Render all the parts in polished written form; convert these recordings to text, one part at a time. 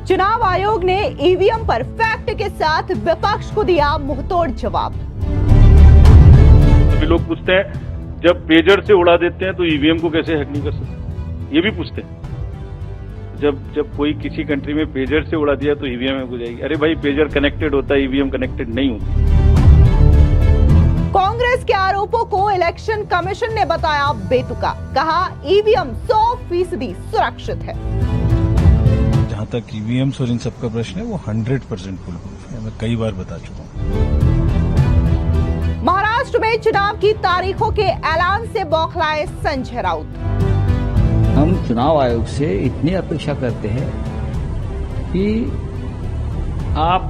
चुनाव आयोग ने ईवीएम पर फैक्ट के साथ विपक्ष को दिया मुंहतोड़ जवाब। सभी लोग पूछते हैं जब पेजर से उड़ा देते हैं तो ईवीएम को कैसे हैक नहीं कर सकते, ये भी पूछते हैं। जब कोई किसी कंट्री में पेजर से उड़ा दिया तो ईवीएम हैक हो जाएगी। अरे भाई, पेजर कनेक्टेड होता है, ईवीएम कनेक्टेड नहीं होती। कांग्रेस के आरोपों को इलेक्शन कमीशन ने बताया बेतुका, कहा ईवीएम 100% सुरक्षित है। जहां तक ईवीएम्स और इन सबका प्रश्न है वो 100% फुल प्रूफ है, मैं कई बार बता चुका हूं। महाराष्ट्र में चुनाव की तारीखों के ऐलान से बौखलाए संजय राउत। हम चुनाव आयोग से इतनी अपेक्षा करते हैं कि आप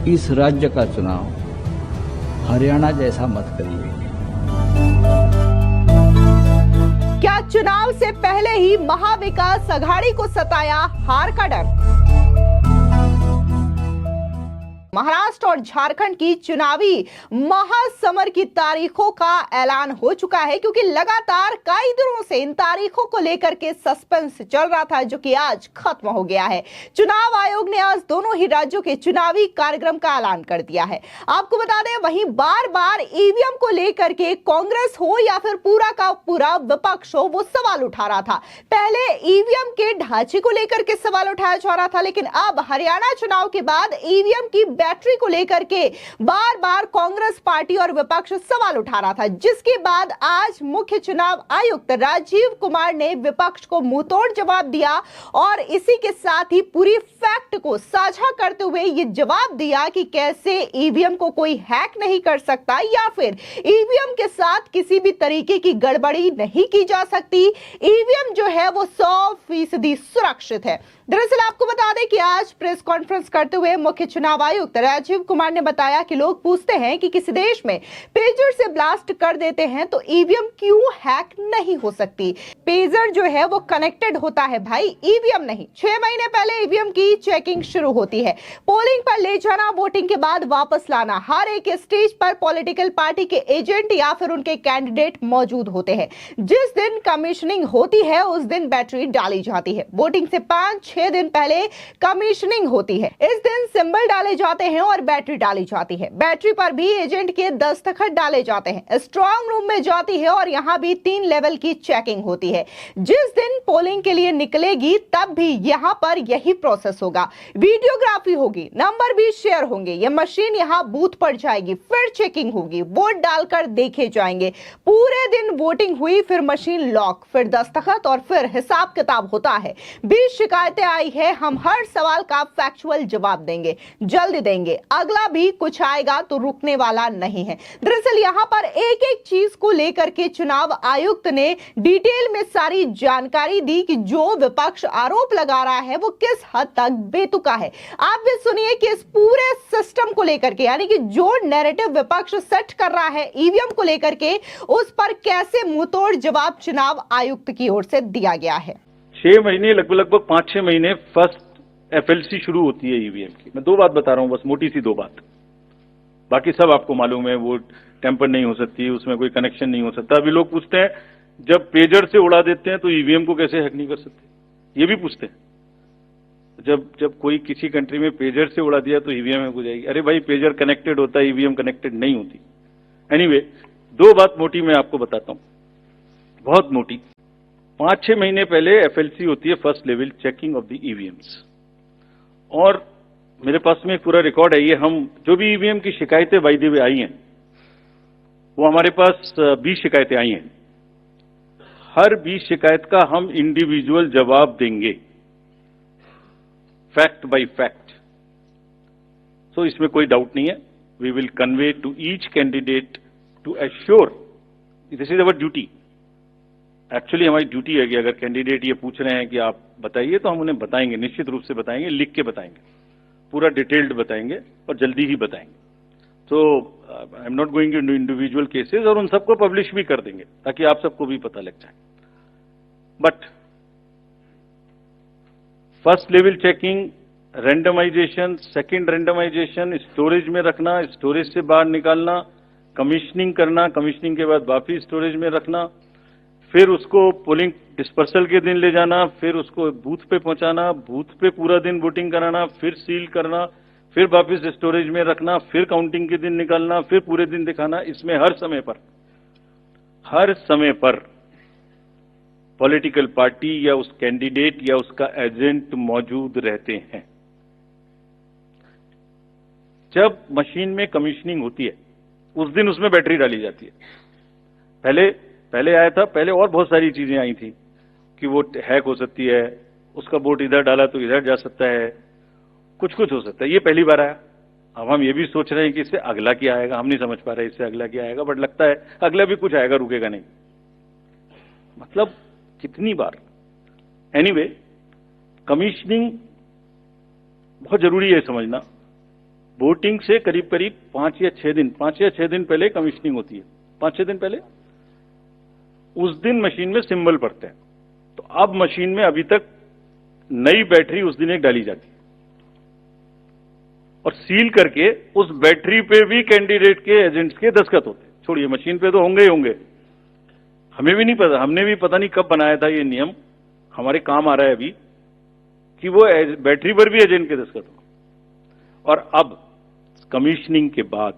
इस राज्य का चुनाव हरियाणा जैसा मत करिए। क्या चुनाव से पहले ही महाविकास अघाड़ी को सताया हार का डर? महाराष्ट्र और झारखंड की चुनावी महासमर की तारीखों का ऐलान हो चुका है, क्योंकि लगातार कई दिनों से इन तारीखों को लेकर के सस्पेंस चल रहा था, जो कि आज खत्म हो गया है। चुनाव आयोग ने आज दोनों ही राज्यों के चुनावी कार्यक्रम का ऐलान कर दिया है। आपको बता दें, वहीं बार बार ईवीएम को लेकर के कांग्रेस हो या फिर पूरा का पूरा विपक्ष हो, वो सवाल उठा रहा था। पहले ईवीएम के ढांचे को लेकर के सवाल उठाया जा रहा था, लेकिन अब हरियाणा चुनाव के बाद ईवीएम की बैटरी को लेकर के बार बार कांग्रेस पार्टी और विपक्ष सवाल उठा रहा था, जिसके बाद आज मुख्य चुनाव आयुक्त राजीव कुमार ने विपक्ष को मुंहतोड़ जवाब दिया और इसी के साथ ही पूरी फैक्ट को साझा करते हुए यह जवाब दिया कि कैसे ईवीएम को कोई हैक नहीं कर सकता या फिर ईवीएम के साथ किसी भी तरीके की गड़बड़ी नहीं की जा सकती। ईवीएम जो है वो 100% सुरक्षित है। दरअसल आपको बता दें कि आज प्रेस कॉन्फ्रेंस करते हुए मुख्य चुनाव आयुक्त राजीव कुमार ने बताया कि लोग पूछते हैं कि किसी देश में पेजर से ब्लास्ट कर देते हैं तो ईवीएम क्यों हैक नहीं हो सकती। पेजर जो है वो कनेक्टेड होता है भाई, ईवीएम नहीं। 6 महीने पहले ईवीएम की चेकिंग शुरू होती है, पोलिंग पर ले जाना, वोटिंग के बाद वापस लाना। हर एक स्टेज पर पॉलिटिकल पार्टी के एजेंट या फिर उनके कैंडिडेट मौजूद होते हैं। जिस दिन कमीशनिंग होती है उस दिन बैटरी डाली जाती है। वोटिंग से 5-6 दिन पहले कमीशनिंग होती है। इस दिन सिंबल डाले जाते हैं और बैटरी डाली जाती है। बैटरी पर भी एजेंट के दस्तखत डाले जाते हैं। स्ट्रांग रूम में जाती है और यहां भी 3 लेवल की चेकिंग होती है। जिस दिन पोलिंग के लिए निकलेगी तब भी यहां पर यही प्रोसेस होगा। वीडियोग्राफी होगी, नंबर भी शेयर होंगे। यह मशीन यहां बूथ पर जाएगी, फिर चेकिंग होगी, वोट डालकर देखे जाएंगे। पूरे दिन वोटिंग हुई, फिर मशीन लॉक, फिर दस्तखत और फिर हिसाब किताब होता है। 20 शिकायतें आई है, हम हर सवाल का फैक्चुअल जवाब देंगे, जल्द देंगे। अगला भी कुछ आएगा तो रुकने वाला नहीं है। दरअसल यहां पर एक एक चीज को लेकर के चुनाव आयुक्त ने डिटेल में सारी जानकारी दी कि जो विपक्ष आरोप लगा रहा है वो किस हद तक बेतुका है। आप भी सुनिए कि इस पूरे सिस्टम को लेकर के, यानी कि जो नैरेटिव विपक्ष सेट कर रहा है ईवीएम को लेकर के, उस पर कैसे मुंहतोड़ जवाब चुनाव आयुक्त की ओर से दिया गया है। 6 महीने, लगभग 5-6 महीने फर्स्ट एफएलसी शुरू होती है ईवीएम की। मैं 2 बात बता रहा हूं, बस मोटी सी 2 बात, बाकी सब आपको मालूम है। वो टेम्पर नहीं हो सकती, उसमें कोई कनेक्शन नहीं हो सकता। अभी लोग पूछते हैं जब पेजर से उड़ा देते हैं तो ईवीएम को कैसे हैक नहीं कर सकते, ये भी पूछते हैं। जब कोई किसी कंट्री में पेजर से उड़ा दिया तो ईवीएम हैक हो जाएगी। अरे भाई, पेजर कनेक्टेड होता है, ईवीएम कनेक्टेड नहीं होती। एनीवे, 2 बात मोटी मैं आपको बताता हूं, बहुत मोटी। 5-6 महीने पहले एफएलसी होती है, first level checking of the EVMs, और मेरे पास में एक पूरा रिकॉर्ड है। ये हम जो भी ईवीएम की शिकायतें बाय द वे आई हैं, वो हमारे पास 20 शिकायतें आई हैं। हर 20 शिकायत का हम इंडिविजुअल जवाब देंगे, फैक्ट बाय फैक्ट। सो इसमें कोई डाउट नहीं है। We will convey to each candidate to assure, this is our duty. Actually हमारी ड्यूटी है कि अगर कैंडिडेट ये पूछ रहे हैं कि आप बताइए, तो हम उन्हें बताएंगे, निश्चित रूप से बताएंगे, लिख के बताएंगे, पूरा डिटेल्ड बताएंगे और जल्दी ही बताएंगे। तो I am not going into individual cases, और उन सबको पब्लिश भी कर देंगे ताकि आप सबको भी पता लग जाए। But first level checking, randomization, second randomization, storage में रखना, स्टोरेज से बाहर निकालना, कमीशनिंग करना, कमीशनिंग के बाद वापिस स्टोरेज में रखना, फिर उसको पोलिंग डिस्पर्सल के दिन ले जाना, फिर उसको बूथ पे पहुंचाना, बूथ पे पूरा दिन वोटिंग कराना, फिर सील करना, फिर वापस स्टोरेज में रखना, फिर काउंटिंग के दिन निकालना, फिर पूरे दिन दिखाना। इसमें हर समय पर पॉलिटिकल पार्टी या उस कैंडिडेट या उसका एजेंट मौजूद रहते हैं। जब मशीन में कमीशनिंग होती है उस दिन उसमें बैटरी डाली जाती है। पहले आया था, पहले और बहुत सारी चीजें आई थी कि वो हैक हो सकती है, उसका वोट इधर डाला तो इधर जा सकता है, कुछ हो सकता है। ये पहली बार आया। अब हम ये भी सोच रहे हैं कि इससे अगला क्या आएगा, हम नहीं समझ पा रहे इससे अगला क्या आएगा, बट लगता है अगला भी कुछ आएगा, रुकेगा नहीं। मतलब कितनी बार। एनीवे, कमीशनिंग बहुत जरूरी है समझना। वोटिंग से करीब 5 या 6 दिन पहले कमीशनिंग होती है। 5-6 दिन पहले उस दिन मशीन में सिंबल पड़ते हैं। तो अब मशीन में अभी तक नई बैटरी उस दिन एक डाली जाती है और सील करके उस बैटरी पे भी कैंडिडेट के एजेंट्स के दस्तखत होते हैं। छोड़िए, मशीन पे तो होंगे ही होंगे, हमें भी नहीं पता, हमने भी पता नहीं कब बनाया था ये नियम, हमारे काम आ रहा है अभी कि वो बैटरी पर भी एजेंट के दस्तखत हो। और अब कमीशनिंग के बाद,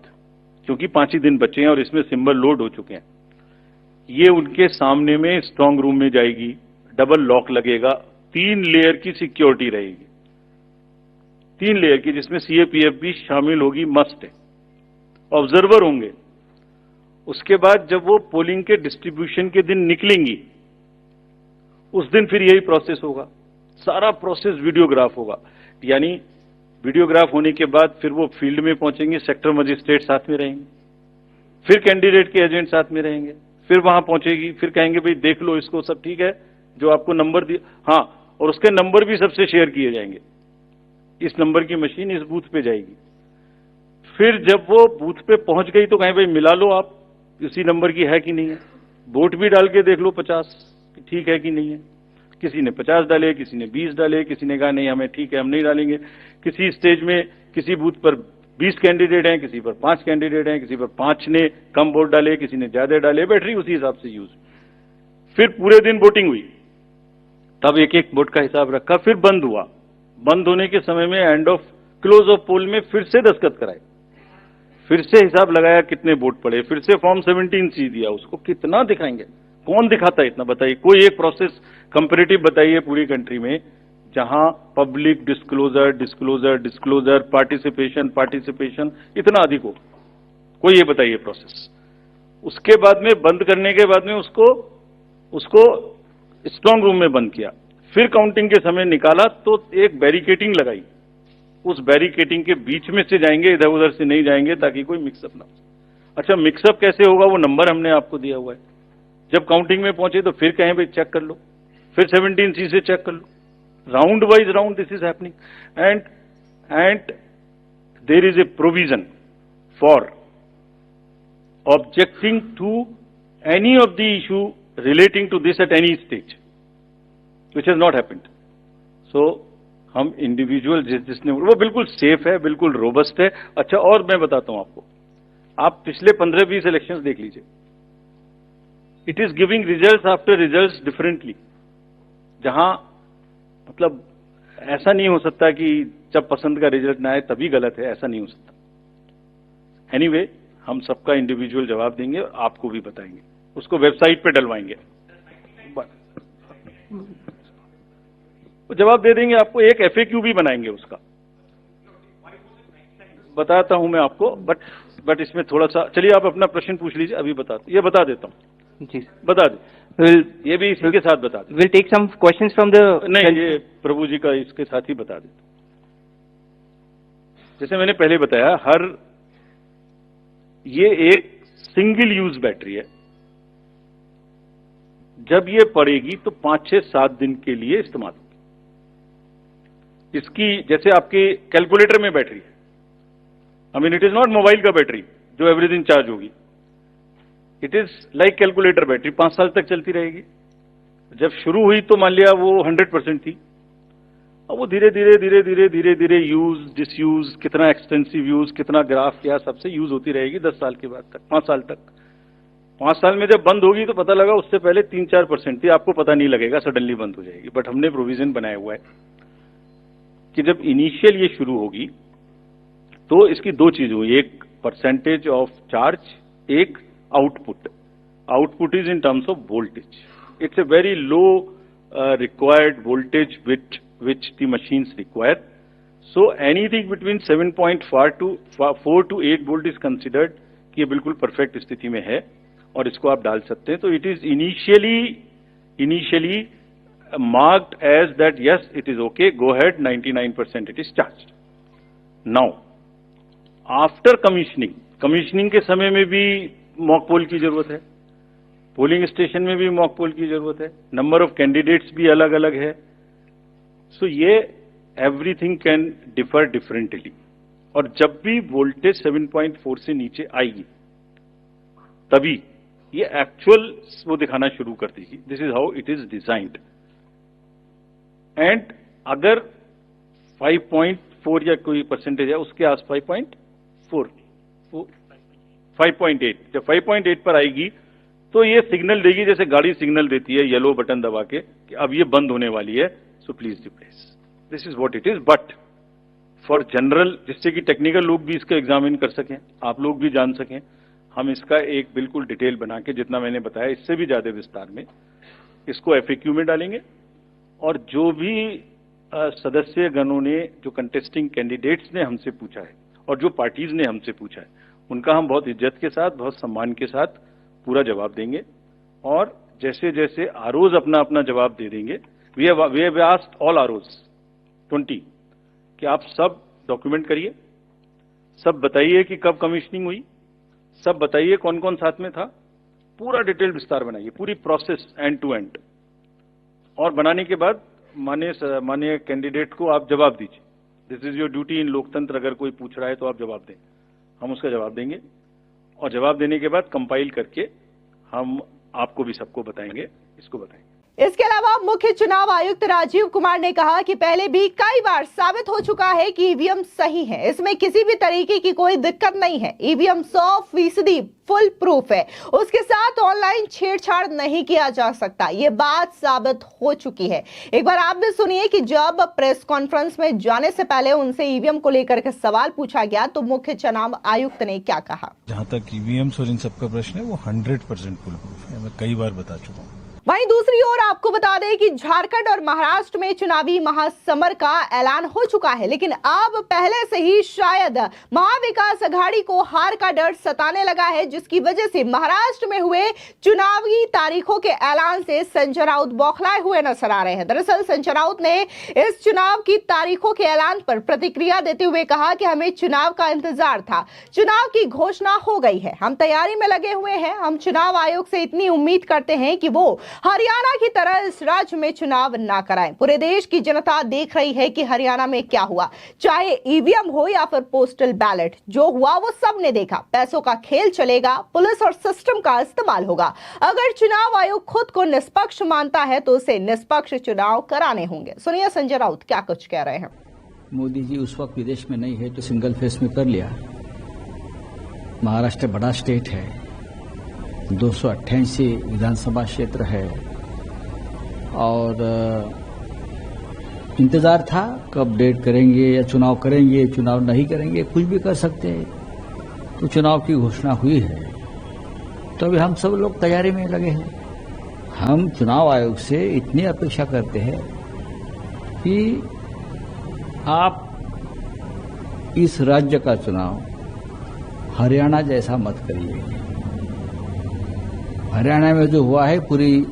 क्योंकि 5 ही दिन बचे हैं और इसमें सिंबल लोड हो चुके हैं, ये उनके सामने में स्ट्रांग रूम में जाएगी, डबल लॉक लगेगा, 3 लेयर की सिक्योरिटी रहेगी, 3 लेयर की, जिसमें सीएपीएफ भी शामिल होगी, मस्ट है। ऑब्जर्वर होंगे। उसके बाद जब वो पोलिंग के डिस्ट्रीब्यूशन के दिन निकलेंगी, उस दिन फिर यही प्रोसेस होगा। सारा प्रोसेस वीडियोग्राफ होगा। यानी वीडियोग्राफ होने के बाद फिर वो फील्ड में पहुंचेंगे, सेक्टर मजिस्ट्रेट साथ में रहेंगे, फिर कैंडिडेट के एजेंट साथ में रहेंगे, फिर वहां पहुंचेगी, फिर कहेंगे भाई देख लो इसको, सब ठीक है, जो आपको नंबर दिया, हाँ, और उसके नंबर भी सबसे शेयर किए जाएंगे। इस नंबर की मशीन इस बूथ पे जाएगी। फिर जब वो बूथ पे पहुंच गई तो कहें भाई मिला लो आप, उसी नंबर की है कि नहीं है, वोट भी डाल के देख लो 50 ठीक है कि नहीं है। किसी ने 50 डाले, किसी ने 20 डाले, किसी ने कहा नहीं हमें ठीक है, हम नहीं डालेंगे। किसी स्टेज में किसी बूथ पर 20 कैंडिडेट हैं, किसी पर 5 कैंडिडेट हैं, किसी पर 5 ने कम वोट डाले, किसी ने ज्यादा डाले, बैटरी उसी हिसाब से यूज। फिर पूरे दिन वोटिंग हुई, तब एक एक वोट का हिसाब रखा, फिर बंद हुआ। बंद होने के समय में एंड ऑफ क्लोज ऑफ पोल में फिर से दस्तखत कराए, फिर से हिसाब लगाया कितने वोट पड़े, फिर से फॉर्म 17C दिया। उसको कितना दिखाएंगे, कौन दिखाता है इतना, बताइए। कोई एक प्रोसेस कंपैरेटिव बताइए पूरी कंट्री में जहां पब्लिक डिस्क्लोजर पार्टिसिपेशन इतना अधिक हो, कोई ये बताइए प्रोसेस। उसके बाद में बंद करने के बाद में उसको स्ट्रांग रूम में बंद किया, फिर काउंटिंग के समय निकाला तो एक बैरिकेटिंग लगाई, उस बैरिकेटिंग के बीच में से जाएंगे, इधर उधर से नहीं जाएंगे ताकि कोई मिक्सअप ना हो। अच्छा, मिक्सअप कैसे होगा, वो नंबर हमने आपको दिया हुआ है। जब काउंटिंग में पहुंचे तो फिर कहें भाई चेक कर लो, फिर 17C से चेक कर लो, round wise round this is happening. And there is a provision for objecting to any of the issue relating to this at any stage, which has not happened. So हम individual जिसने, वो बिल्कुल safe है, बिल्कुल robust है। अच्छा, और मैं बताता हूं आपको, आप पिछले 15-20 इलेक्शंस देख लीजिए, it is giving results after results differently. जहां मतलब ऐसा नहीं हो सकता कि जब पसंद का रिजल्ट ना आए तभी गलत है, ऐसा नहीं हो सकता। एनीवे, हम सबका इंडिविजुअल जवाब देंगे और आपको भी बताएंगे, उसको वेबसाइट पे डलवाएंगे, वो जवाब दे देंगे आपको। एक FAQ भी बनाएंगे उसका, बताता हूं मैं आपको। बट इसमें थोड़ा सा, चलिए आप अपना प्रश्न पूछ लीजिए, अभी ये बता देता हूं जी, बता दे। ये भी इसके साथ बता दे। We'll take some questions from the नहीं, ये प्रभु जी का इसके साथ ही बता देता। जैसे मैंने पहले बताया, ये एक सिंगल यूज बैटरी है। जब ये पड़ेगी तो 5-6-7 दिन के लिए इस्तेमाल होगी। इसकी जैसे आपके कैलकुलेटर में बैटरी है, I mean it is not mobile का बैटरी जो एवरी दिन चार्ज होगी, it is like calculator battery, 5 साल तक चलती रहेगी। जब शुरू हुई तो मान लिया वो 100% थी, और वो धीरे धीरे यूज डिसयूज, कितना एक्सटेंसिव यूज, कितना ग्राफ किया, सबसे यूज होती रहेगी 10 साल के बाद तक, 5 साल तक। 5 साल में जब बंद होगी तो पता लगा उससे पहले 3-4% थी, आपको पता नहीं लगेगा, सडनली बंद हो जाएगी। बट हमने प्रोविजन बनाया हुआ है कि जब इनिशियल ये शुरू होगी तो इसकी 2 चीज हुई, एक परसेंटेज ऑफ चार्ज, एक output. Output is in terms of voltage. It's a very low required voltage which the machines require. So anything between 7.4 to 8 volt is considered कि ये बिल्कुल परफेक्ट स्थिति में है और इसको आप डाल सकते हैं. तो it is initially marked as that yes, it is okay, go ahead, 99% it is charged. Now, after commissioning के समय में भी मॉक पोल की जरूरत है, पोलिंग स्टेशन में भी मॉक पोल की जरूरत है, नंबर ऑफ कैंडिडेट्स भी अलग अलग है. सो ये एवरीथिंग कैन डिफर डिफरेंटली. और जब भी वोल्टेज 7.4 से नीचे आएगी तभी ये एक्चुअल वो दिखाना शुरू कर देगी. This is how it is designed. And अगर 5.4 या कोई परसेंटेज है उसके आस 5.8, जब 5.8 पर आएगी तो ये सिग्नल देगी, जैसे गाड़ी सिग्नल देती है येलो बटन दबा के कि अब ये बंद होने वाली है, so please replace. This is what it is. But for general, जिससे कि टेक्निकल लोग भी इसका एग्जामिन कर सकें, आप लोग भी जान सकें, हम इसका एक बिल्कुल डिटेल बना के, जितना मैंने बताया इससे भी ज्यादा विस्तार में, इसको FAQ में डालेंगे. और जो भी सदस्य गणों ने, जो कंटेस्टिंग कैंडिडेट्स ने हमसे पूछा है और जो पार्टीज ने हमसे पूछा है, उनका हम बहुत इज्जत के साथ, बहुत सम्मान के साथ पूरा जवाब देंगे. और जैसे जैसे आरओज अपना अपना जवाब दे देंगे, we have asked all ROs 20 कि आप सब डॉक्यूमेंट करिए, सब बताइए कि कब कमीशनिंग हुई, सब बताइए कौन कौन साथ में था, पूरा डिटेल विस्तार बनाइए, पूरी प्रोसेस एंड टू एंड. और बनाने के बाद माननीय कैंडिडेट को आप जवाब दीजिए. दिस इज योर ड्यूटी इन लोकतंत्र. अगर कोई पूछ रहा है तो आप जवाब दें, हम उसका जवाब देंगे. और जवाब देने के बाद कंपाइल करके हम आपको भी सबको बताएंगे, इसको बताएंगे. इसके अलावा मुख्य चुनाव आयुक्त राजीव कुमार ने कहा कि पहले भी कई बार साबित हो चुका है कि ईवीएम सही है, इसमें किसी भी तरीके की कोई दिक्कत नहीं है. ईवीएम 100% फुल प्रूफ है, उसके साथ ऑनलाइन छेड़छाड़ नहीं किया जा सकता. ये बात साबित हो चुकी है. एक बार आप भी सुनिए कि जब प्रेस कॉन्फ्रेंस में जाने से पहले उनसे ईवीएम को लेकर के सवाल पूछा गया तो मुख्य चुनाव आयुक्त ने क्या कहा. जहां तक ईवीएम्स और इन सबका प्रश्न है वो 100% फुल प्रूफ है, मैं कई बार बता चुका हूं. वहीं दूसरी ओर आपको बता दें कि झारखंड और महाराष्ट्र में चुनावी महासमर का ऐलान हो चुका है, लेकिन अब पहले से ही शायद महाविकास अघाड़ी को हार का डर सताने लगा है, जिसकी वजह से महाराष्ट्र में हुए चुनावी तारीखों के ऐलान से संजय राउत बौखलाए हुए नजर आ रहे हैं. दरअसल संजय राउत ने इस चुनाव की तारीखों के ऐलान पर प्रतिक्रिया देते हुए कहा कि हमें चुनाव का इंतजार था, चुनाव की घोषणा हो गई है, हम तैयारी में लगे हुए हैं. हम चुनाव आयोग से इतनी उम्मीद करते हैं कि वो हरियाणा की तरह इस राज्य में चुनाव ना कराएं. पूरे देश की जनता देख रही है कि हरियाणा में क्या हुआ, चाहे ईवीएम हो या फिर पोस्टल बैलेट, जो हुआ वो सबने देखा. पैसों का खेल चलेगा, पुलिस और सिस्टम का इस्तेमाल होगा. अगर चुनाव आयोग खुद को निष्पक्ष मानता है तो उसे निष्पक्ष चुनाव कराने होंगे. सुनिए संजय राउत क्या कुछ कह रहे हैं. मोदी जी उस वक्त विदेश में नहीं है तो सिंगल फेस में कर लिया. महाराष्ट्र बड़ा स्टेट है, 288 विधानसभा क्षेत्र है और इंतजार था कब डेट करेंगे या चुनाव करेंगे, चुनाव नहीं करेंगे, कुछ भी कर सकते हैं. तो चुनाव की घोषणा हुई है तो अभी हम सब लोग तैयारी में लगे हैं. हम चुनाव आयोग से इतनी अपेक्षा करते हैं कि आप इस राज्य का चुनाव हरियाणा जैसा मत करिए. हरियाणा में जो हुआ है पूरी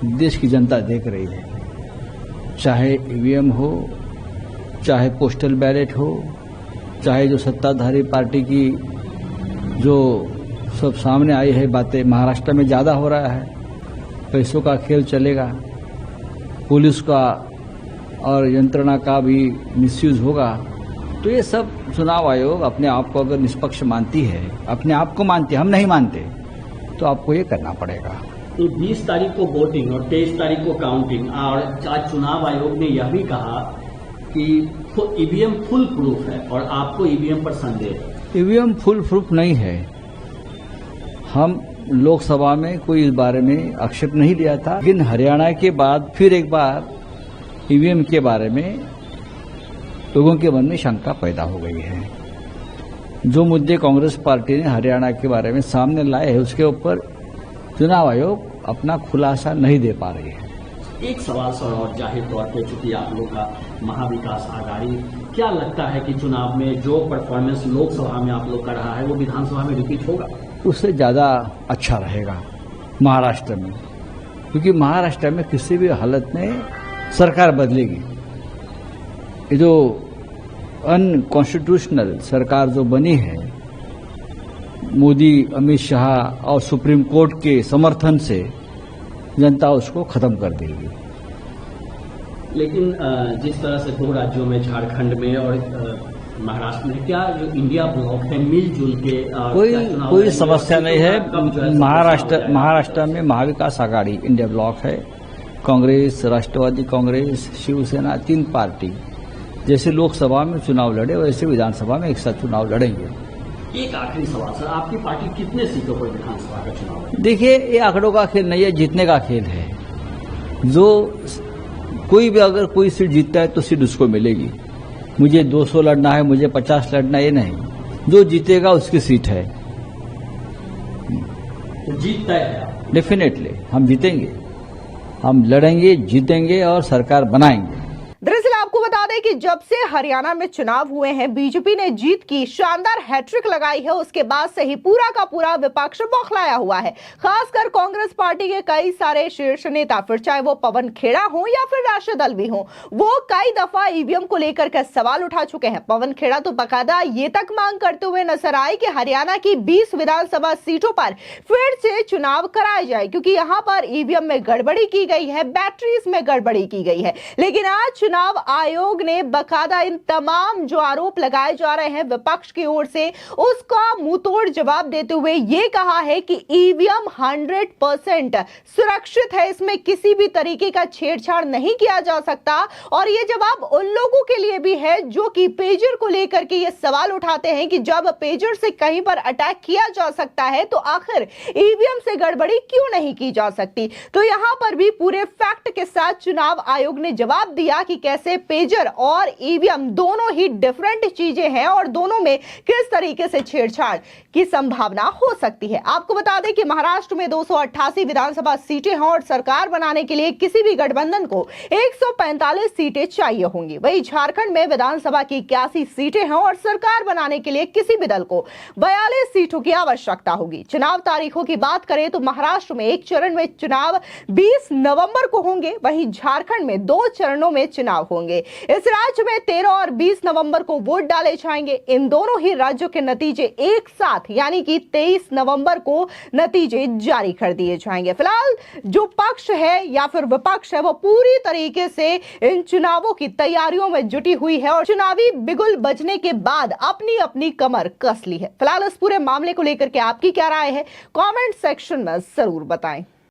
देश की जनता देख रही है, चाहे ईवीएम हो, चाहे पोस्टल बैलेट हो, चाहे जो सत्ताधारी पार्टी की जो सब सामने आई है बातें. महाराष्ट्र में ज्यादा हो रहा है, पैसों का खेल चलेगा, पुलिस का और यंत्रणा का भी मिसयूज होगा. तो ये सब चुनाव आयोग अपने आप को अगर निष्पक्ष मानती है, अपने आप को मानती है, हम नहीं मानते, तो आपको ये करना पड़ेगा. तो 20 तारीख को वोटिंग और 23 तारीख को काउंटिंग, और आज चुनाव आयोग ने यह भी कहा कि ईवीएम फुल प्रूफ है और आपको ईवीएम पर संदेह है. ईवीएम फुल प्रूफ नहीं है. हम लोकसभा में कोई इस बारे में आक्षेप नहीं लिया था, लेकिन हरियाणा के बाद फिर एक बार ईवीएम के बारे में लोगों के मन में शंका पैदा हो गई है। जो मुद्दे कांग्रेस पार्टी ने हरियाणा के बारे में सामने लाए हैं, उसके ऊपर चुनाव आयोग अपना खुलासा नहीं दे पा रही है। एक सवाल सर, और जाहिर तौर पे चूंकि आप लोग का महाविकास आघाड़ी, क्या लगता है कि चुनाव में जो परफॉर्मेंस लोकसभा में आप लोग का रहा है वो विधानसभा में रिपीट होगा? उससे ज्यादा अच्छा रहेगा महाराष्ट्र में, क्योंकि महाराष्ट्र में किसी भी हालत में सरकार बदलेगी। ये जो अनकॉन्स्टिट्यूशनल सरकार जो बनी है, मोदी, अमित शाह और सुप्रीम कोर्ट के समर्थन से जनता उसको खत्म कर देगी। लेकिन जिस तरह से दो राज्यों में, झारखंड में और महाराष्ट्र में, क्या जो इंडिया ब्लॉक है मिलजुल के कोई समस्या नहीं है। महाराष्ट्र में महाविकास आघाड़ी इंडिया ब्लॉक है। कांग्रेस, राष्ट्रवादी कांग्रेस, शिवसेना, 3 पार्टी जैसे लोकसभा में चुनाव लड़े वैसे विधानसभा में एक साथ चुनाव लड़ेंगे। एक आखिरी सवाल सर, आपकी पार्टी कितने सीटों पर विधानसभा का चुनाव है? देखिए, ये आंकड़ों का खेल नहीं है, जीतने का खेल है। जो कोई भी अगर कोई सीट जीतता है तो सीट उसको मिलेगी। मुझे 200 लड़ना है, मुझे 50 लड़ना है, ये नहीं। जो जीतेगा उसकी सीट है। तो जीतता है डेफिनेटली हम जीतेंगे, हम लड़ेंगे, जीतेंगे और सरकार बनाएंगे। दरअसल आपको बता दें कि जब से हरियाणा में चुनाव हुए हैं, बीजेपी ने जीत की शानदार हैट्रिक लगाई है। उसके बाद से ही पूरा का पूरा विपक्ष बौखलाया हुआ है। खासकर कांग्रेस पार्टी के कई सारे शीर्ष नेता, फिर चाहे वो पवन खेड़ा हो या फिर राष्ट्रीय दल भी हो, वो कई दफा ईवीएम को लेकर के सवाल उठा चुके हैं। पवन खेड़ा तो बकायदा ये तक मांग करते हुए नजर आए कि हरियाणा की 20 विधानसभा सीटों पर फिर से चुनाव कराया जाए, क्योंकि यहाँ पर ईवीएम में गड़बड़ी की गई है, बैटरीज में गड़बड़ी की गई है। लेकिन आज चुनाव आयोग ने बकायदा इन तमाम जो आरोप लगाए जा रहे हैं विपक्ष की ओर से, उसका मुंहतोड़ जवाब देते हुए यह कहा है कि ईवीएम 100% सुरक्षित है, इसमें किसी भी तरीके का छेड़छाड़ नहीं किया जा सकता। और यह जवाब उन लोगों के लिए भी है जो कि पेजर को लेकर के यह सवाल उठाते हैं कि जब पेजर से कहीं पर अटैक किया जा सकता है तो आखिर ईवीएम से गड़बड़ी क्यों नहीं की जा सकती। तो यहां पर भी पूरे फैक्ट के साथ चुनाव आयोग ने जवाब दिया कि कैसे पेजर और ईवीएम दोनों ही डिफरेंट चीजें हैं और दोनों में किस तरीके से छेड़छाड़ की संभावना हो सकती है। आपको बता दें कि महाराष्ट्र में 288 विधानसभा सीटें हैं और सरकार बनाने के लिए किसी भी गठबंधन को 145 सीटें चाहिए होंगी। वहीं झारखंड में विधानसभा की 81 सीटें हैं और सरकार बनाने के लिए किसी भी दल को 42 सीटों की आवश्यकता होगी। चुनाव तारीखों की बात करें तो महाराष्ट्र में एक चरण में चुनाव 20 नवंबर को होंगे, वहीं झारखंड में 2 चरणों में चुनाव होंगे। इस राज्य में 13 और 20 नवंबर को वोट डाले जाएंगे। इन दोनों ही राज्यों के नतीजे एक साथ यानी कि 23 नवंबर को नतीजे जारी कर दिए जाएंगे। फिलहाल जो पक्ष है या फिर विपक्ष है वो पूरी तरीके से इन चुनावों की तैयारियों में जुटी हुई है और चुनावी बिगुल बजने के बाद अपनी अपनी कमर कस ली है। फिलहाल इस पूरे मामले को लेकर के आपकी क्या राय है, कमेंट सेक्शन में जरूर बताएं।